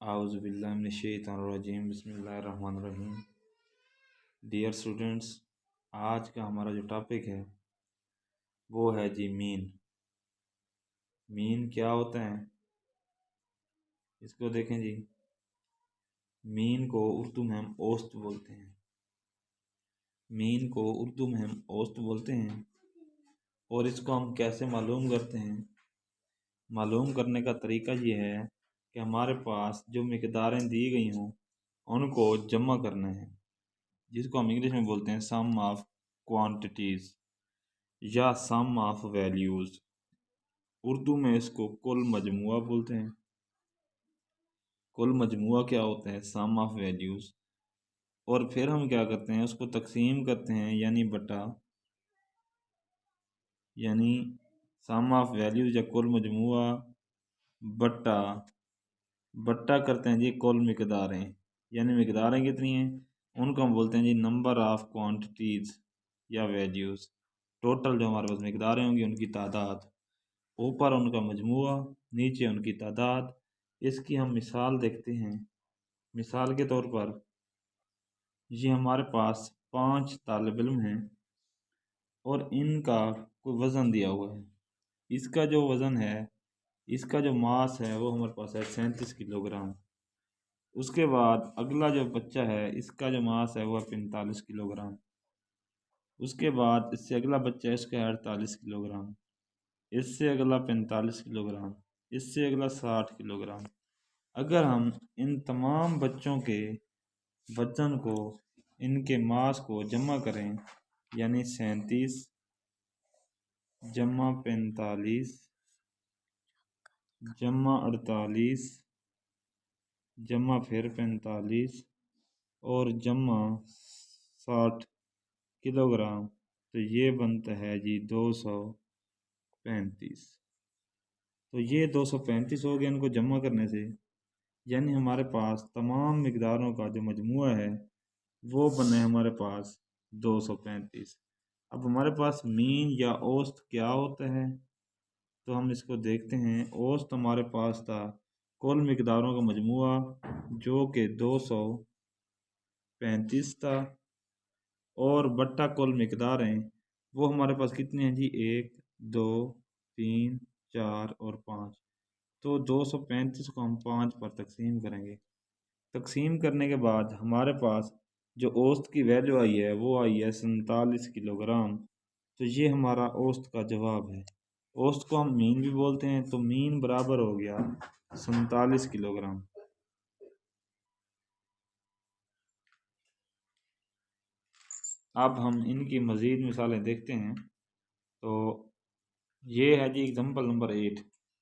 आउज़ुबिल्लाहिमिनश्शैतानिर्रजीम बिस्मिल्लाहिर्रहमानिर्रहीम। Dear students, आज का हमारा जो टॉपिक है वो है जी मीन। मीन क्या होता है इसको देखें जी। मीन को उर्दू में हम औसत बोलते हैं। मीन को उर्दू में हम औसत बोलते हैं और इसको हम कैसे मालूम करते हैं। मालूम करने का तरीका ये है कि हमारे पास जो मिकदारें दी गई हों उनको जमा करना है, जिसको हम इंग्लिश में बोलते हैं सम ऑफ क्वांटिटीज़ या सम ऑफ वैल्यूज़। उर्दू में इसको कुल मजमुआ बोलते हैं। कुल मजमुआ क्या होता है? सम ऑफ वैल्यूज़। और फिर हम क्या करते हैं, उसको तकसीम करते हैं यानी बटा, यानी सम ऑफ वैल्यूज़ या कुल मजमुआ बट्टा बट्टा करते हैं जी कुल मिकदारें, यानी मिकदारें कितनी हैं उनको हम बोलते हैं जी नंबर ऑफ क्वांटिटीज़ या वैल्यूज़। टोटल जो हमारे पास मिकदारें होंगी उनकी तादाद, ऊपर उनका मजमुआ, नीचे उनकी तादाद। इसकी हम मिसाल देखते हैं। मिसाल के तौर पर ये हमारे पास 5 तालिब इल्म हैं और इनका कोई वज़न दिया हुआ है। इसका जो वज़न है, इसका जो मास है वो हमारे पास है 37 किलोग्राम। उसके बाद अगला जो बच्चा है इसका जो मास है वो है 45 किलोग्राम। उसके बाद इससे अगला बच्चा है, इसका है 48 किलोग्राम। इससे अगला 45 किलोग्राम। इससे अगला 60 किलोग्राम। अगर हम इन तमाम बच्चों के वजन को, इनके मास को जमा करें, यानी 37 जमा 45 जमा 48 जमा फिर 45 और जमा 60 किलोग्राम, तो ये बनता है जी 235। तो ये 235 हो गया इनको जमा करने से, यानी हमारे पास तमाम मिकदारों का जो मजमुआ है वो बने हमारे पास 235। अब हमारे पास मीन या औसत क्या होता है, तो हम इसको देखते हैं। औसत हमारे पास था कुल मिकदारों का मजमुआ जो कि 235 था, और बट्टा कुल मिकदारें वो हमारे पास कितनी हैं जी 1 2 3 4 और 5। तो 235 को हम 5 पर तकसीम करेंगे। तकसीम करने के बाद हमारे पास जो औसत की वैल्यू आई है वो आई है 47 किलोग्राम। तो ये हमारा औसत का जवाब है। औसत को हम मीन भी बोलते हैं, तो मीन बराबर हो गया 47 किलोग्राम। अब हम इनकी मज़ीद मिसालें देखते हैं। तो ये है जी एग्जाम्पल नंबर 8।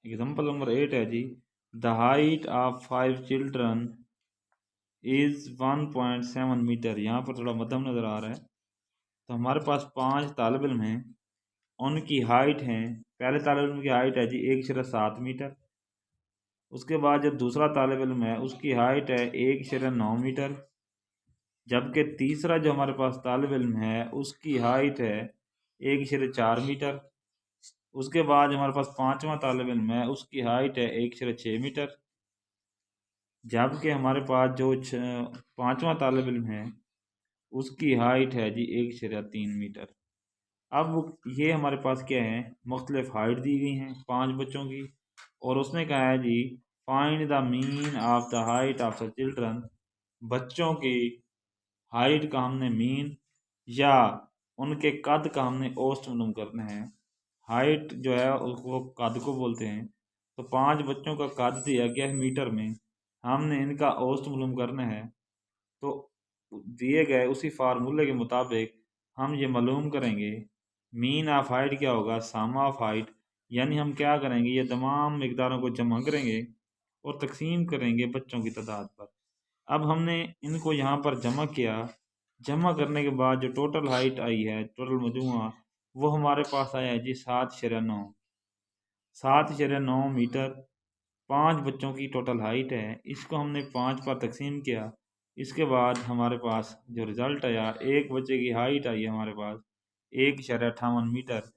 एग्जाम्पल नंबर 8 है जी, the height of 5 children is 1.7 metre. यहाँ पर थोड़ा मध्यम नज़र आ रहा है। तो हमारे पास 5 तालिब इल्म हैं, उनकी हाइट है, पहले तालिब इल्म की हाइट है जी 1.7 मीटर। उसके बाद जो दूसरा तालिब इल्म है उसकी हाइट है 1.9 मीटर। जबकि तीसरा जो हमारे पास तालिब इल्म है उसकी हाइट है 1.4 मीटर। उसके बाद हमारे पास पांचवा तालिब इल्म है, उसकी हाइट है 1.6 मीटर। जबकि हमारे पास जो पांचवा तालिब इल्म है उसकी हाइट है जी 1.3 मीटर। अब ये हमारे पास क्या है, मुख्तलिफ हाइट दी गई हैं 5 बच्चों की, और उसने कहा है जी find the mean of the height of the children. बच्चों की हाइट का हमने मीन या उनके कद का हमने औसत मालूम करना है। हाइट जो है उसको कद को बोलते हैं। तो 5 बच्चों का कद दिया गया है मीटर में, हमने इनका औसत मालूम करना है। तो दिए गए उसी फार्मूले के मुताबिक हम ये मालूम करेंगे। मीन ऑफ हाइट क्या होगा, सम ऑफ हाइट, यानी हम क्या करेंगे, ये तमाम मिकदारों को जमा करेंगे और तकसीम करेंगे बच्चों की तादाद पर। अब हमने इनको यहाँ पर जमा किया। जमा करने के बाद जो टोटल हाइट आई है, टोटल मजमुआ, वो हमारे पास आया है जी 7.9। 7.9 मीटर 5 बच्चों की टोटल हाइट है। इसको हमने 5 पर तकसीम किया। इसके बाद हमारे पास जो रिज़ल्ट आया, एक बच्चे की हाइट आई है हमारे पास 1.58 मीटर।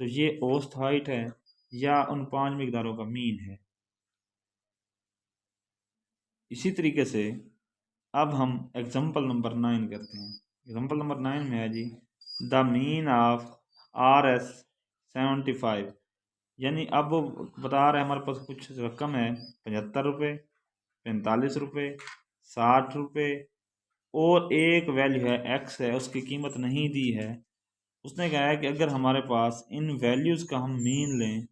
तो ये औसत हाइट है, या उन 5 मिकदारों का मीन है। इसी तरीके से अब हम एग्जाम्पल नंबर 9 करते हैं। एग्जाम्पल नंबर 9 में है जी द मीन ऑफ RS 75, यानी अब वो बता रहे हैं हमारे पास कुछ रकम है 75 रुपये, 45 रुपये, 60 रुपये और एक वैल्यू है X है, उसकी कीमत नहीं दी है। उसने कहा है कि अगर हमारे पास इन वैल्यूज़ का हम मीन लें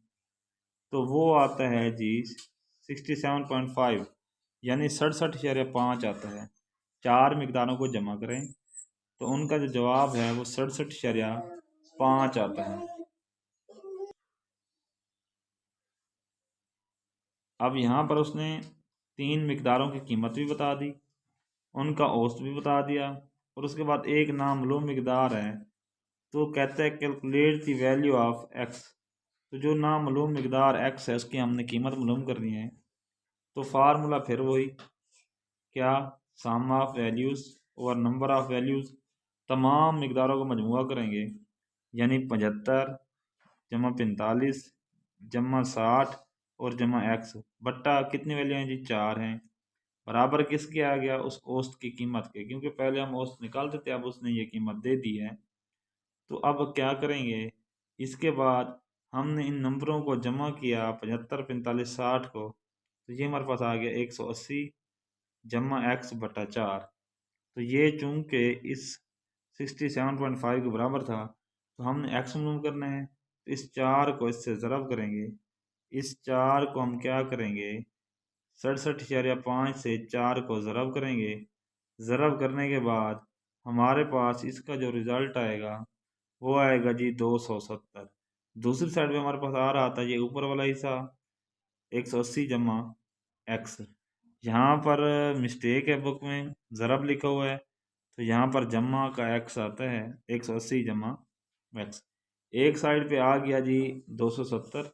तो वो आता है जी 67.5, यानी 67.5 आता है। चार मिकदारों को जमा करें तो उनका जो जवाब है वो 67.5 आता है। अब यहाँ पर उसने तीन मिकदारों की कीमत भी बता दी, उनका औसत भी बता दिया, और उसके बाद एक नामालूम मिकदार है तो कहता है calculate the value of x. तो जो नामालूम मिकदार एक्स है उसकी हमने कीमत मालूम करनी है। तो फार्मूला फिर वही, क्या, सम ऑफ वैल्यूज़ और नंबर ऑफ वैल्यूज़, तमाम मिकदारों को मजमुआ करेंगे, यानी 75 जमा 45 जमा 60 और जमा एक्स बट्टा कितनी वैल्यू हैं जी, 4 हैं, बराबर किसके आ गया, उस औसत की कीमत के, क्योंकि पहले हम औसत निकालते थे, अब उसने ये कीमत दे दी है। तो अब क्या करेंगे, इसके बाद हमने इन नंबरों को जमा किया 75 45 60 को, तो ये हमारे पास आ गया 180 जमा एक्स बटा 4। तो ये चूंकि इस 67.5 के बराबर था तो हमने एक्स मालूम करना है, तो इस 4 को इससे ज़रब करेंगे। इस 4 को हम क्या करेंगे, 67.5 से 4 को ज़रब करेंगे। ज़रब करने के बाद हमारे पास इसका जो रिज़ल्ट आएगा वो आएगा जी 270। दूसरी साइड पे हमारे पास आ रहा था ये ऊपर वाला हिस्सा 180 जमा एक्स, यहाँ पर मिस्टेक है, बुक में ज़रब लिखा हुआ है, तो यहाँ पर जमा का एक्स आता है 180 जमा एक्स। एक साइड पे आ गया जी 270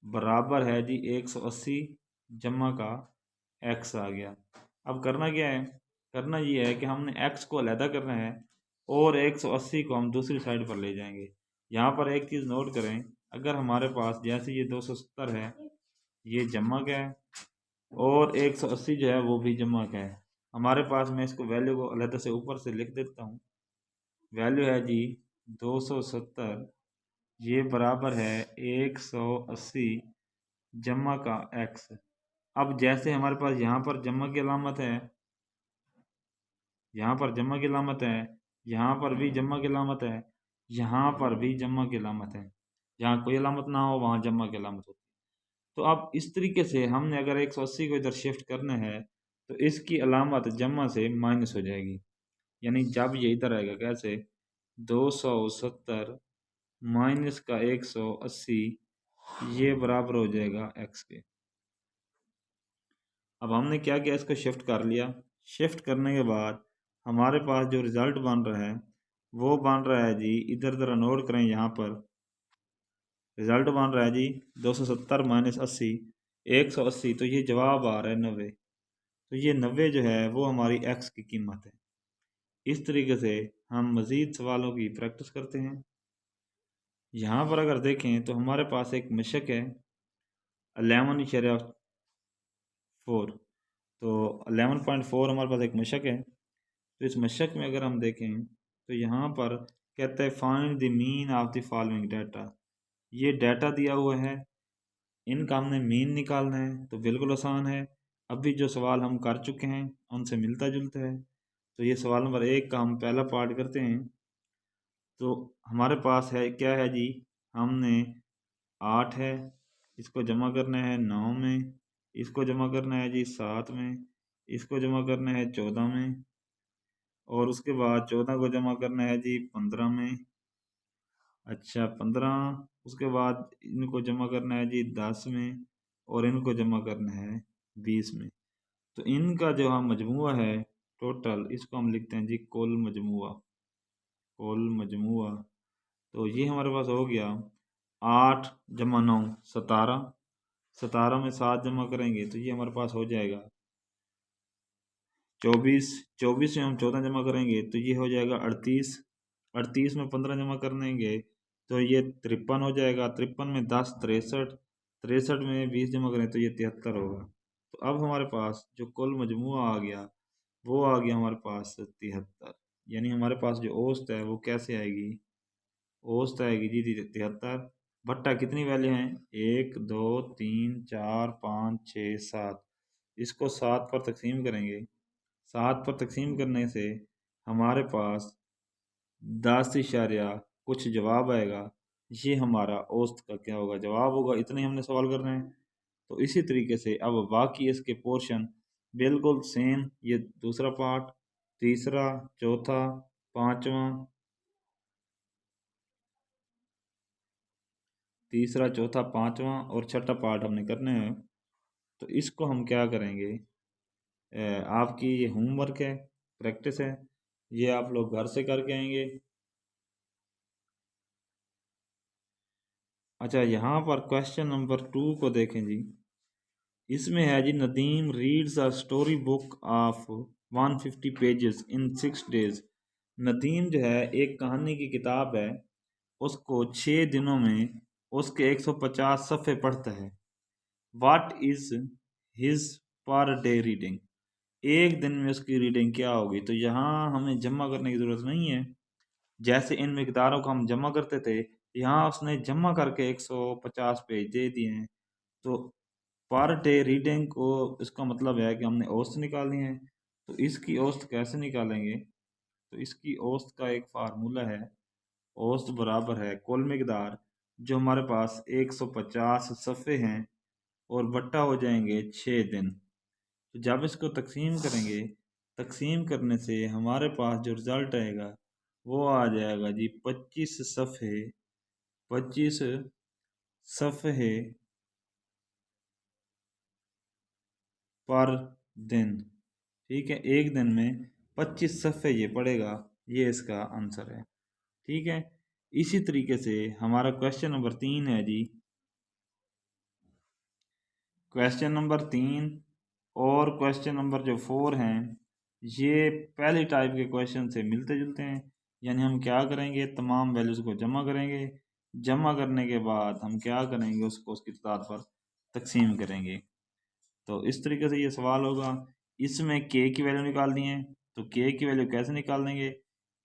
बराबर है जी 180 जमा का एक्स आ गया। अब करना क्या है, करना ये है कि हमने एक्स को अलहदा करना है और 180 को हम दूसरी साइड पर ले जाएंगे। यहाँ पर एक चीज़ नोट करें, अगर हमारे पास जैसे ये 270 है ये जमा का है और 180 जो है वो भी जमा का है, हमारे पास, मैं इसको वैल्यू को अलहदा से ऊपर से लिख देता हूँ। वैल्यू है जी 270, ये बराबर है 180 जमा का एक्स। अब जैसे हमारे पास यहाँ पर जमा की अलामत है, यहाँ पर जमा की अलामत है, यहाँ पर भी जमा की अलामत है, यहाँ पर भी जमा की अलामत है, जहाँ कोई अलामत ना हो वहाँ जमा की अलामत होती है। तो अब इस तरीके से हमने अगर 180 को इधर शिफ्ट करना है तो इसकी अलामत जमा से माइनस हो जाएगी, यानी जब ये इधर आएगा कैसे, 270 माइनस का 180, ये बराबर हो जाएगा एक्स के। अब हमने क्या किया, इसको शिफ्ट कर लिया। शिफ्ट करने के बाद हमारे पास जो रिज़ल्ट बन रहा है वो बन रहा है जी, इधर ज़रा नोट करें, यहाँ पर रिज़ल्ट बन रहा है जी 270 माइनस 80 180, तो ये जवाब आ रहा है 90। तो ये 90 जो है वो हमारी एक्स की कीमत है। इस तरीके से हम मज़ीद सवालों की प्रैक्टिस करते हैं। यहाँ पर अगर देखें तो हमारे पास एक मशक है 11.4, तो 11.4 हमारे पास एक मशक है। तो इस मशक में अगर हम देखें तो यहाँ पर कहता है find the mean of the following data. ये डाटा दिया हुआ है, इनका हमने मीन निकालना है, तो बिल्कुल आसान है। अभी जो सवाल हम कर चुके हैं उनसे मिलता जुलता है। तो ये सवाल नंबर 1 का हम पहला पार्ट करते हैं। तो हमारे पास है क्या है जी, हमने 8 है, इसको जमा करना है 9 में, इसको जमा करना है जी 7 में, इसको जमा करना है 14 में, और उसके बाद 14 को जमा करना है जी 15 में। अच्छा 15, उसके बाद इनको जमा करना है जी 10 में, और इनको जमा करना है 20 में। तो इनका जो हम मजमुआ है टोटल, इसको हम लिखते हैं जी कुल मजमुआ, कुल मजमुआ। तो ये हमारे पास हो गया 8 जमा 9 17, 17 में 7 जमा करेंगे तो ये हमारे पास हो जाएगा 24, 24 में हम 14 जमा करेंगे तो ये हो जाएगा 38, 38 में 15 जमा करेंगे तो ये 53 हो जाएगा, 53 में 10 63, 63 में 20 जमा करें तो ये 73 होगा। तो तो अब हमारे पास जो कुल मजमुआ आ गया वो आ गया हमारे पास 73, यानी हमारे पास जो औसत है वो कैसे आएगी, औसत आएगी जी 73। भट्टा कितनी वैल्यू हैं, 1 2 3 4 5 6 7, इसको 7 पर तकसीम करेंगे। 7 पर तकसीम करने से हमारे पास 10 इशारिया कुछ जवाब आएगा। ये हमारा औसत का क्या होगा, जवाब होगा। इतने ही हमने सवाल करने हैं। तो इसी तरीके से अब बाकी इसके पोर्शन बिल्कुल सेम, ये दूसरा पार्ट, तीसरा, चौथा, पांचवा, तीसरा, चौथा, पांचवा और छठा पार्ट हमने करने हैं। तो इसको हम क्या करेंगे, आपकी ये होमवर्क है, प्रैक्टिस है, ये आप लोग घर से करके आएंगे। अच्छा, यहाँ पर क्वेश्चन नंबर 2 को देखें जी। इसमें है जी, Nadeem reads a story book of 150 pages in 6 days। Nadeem जो है एक कहानी की किताब है, उसको 6 दिनों में उसके 150 सफ़े पढ़ता है। What is his per day reading, एक दिन में उसकी रीडिंग क्या होगी। तो यहाँ हमें जमा करने की ज़रूरत नहीं है, जैसे इन मिकदारों को हम जमा करते थे, यहाँ उसने जमा करके 150 पेज दे दिए हैं। तो पर डे रीडिंग को, इसका मतलब है कि हमने औसत निकालनी है। तो इसकी औसत कैसे निकालेंगे, तो इसकी औसत का एक फार्मूला है, औसत बराबर है कुल मिकदार, जो हमारे पास 150 सफ़े हैं और बट्टा हो जाएंगे 6 दिन। तो जब इसको तकसीम करेंगे, तकसीम करने से हमारे पास जो रिज़ल्ट आएगा वो आ जाएगा जी 25 सफ़े, 25 सफ़े पर दिन। ठीक है, एक दिन में 25 सफ़े ये पड़ेगा, ये इसका आंसर है। ठीक है, इसी तरीके से हमारा क्वेश्चन नंबर 3 है जी। क्वेश्चन नंबर 3 और क्वेश्चन नंबर जो 4 हैं, ये पहली टाइप के क्वेश्चन से मिलते जुलते हैं। यानी हम क्या करेंगे, तमाम वैल्यूज़ को जमा करेंगे, जमा करने के बाद हम क्या करेंगे, उसको उसकी तादाद पर तकसीम करेंगे। तो इस तरीके से ये सवाल होगा। इसमें के की वैल्यू निकालनी है, तो के की वैल्यू कैसे निकाल देंगे।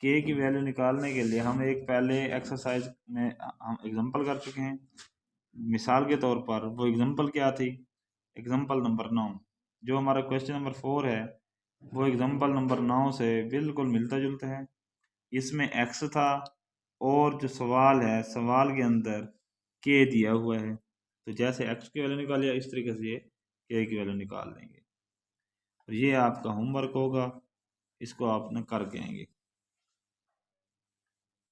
के की वैल्यू निकालने के लिए हम एक पहले एक्सरसाइज में हम एग्जांपल कर चुके हैं। मिसाल के तौर पर वो एग्जांपल क्या थी, एग्जांपल नंबर 9। जो हमारा क्वेश्चन नंबर 4 है वो एग्जांपल नंबर 9 से बिल्कुल मिलता जुलता है। इसमें एक्स था और जो सवाल है, सवाल के अंदर के दिया हुआ है। तो जैसे एक्स की वैल्यू निकालिए, इस तरीके से ये के की वैल्यू निकाल देंगे। और ये आपका होमवर्क होगा, इसको आपने करके आएंगे।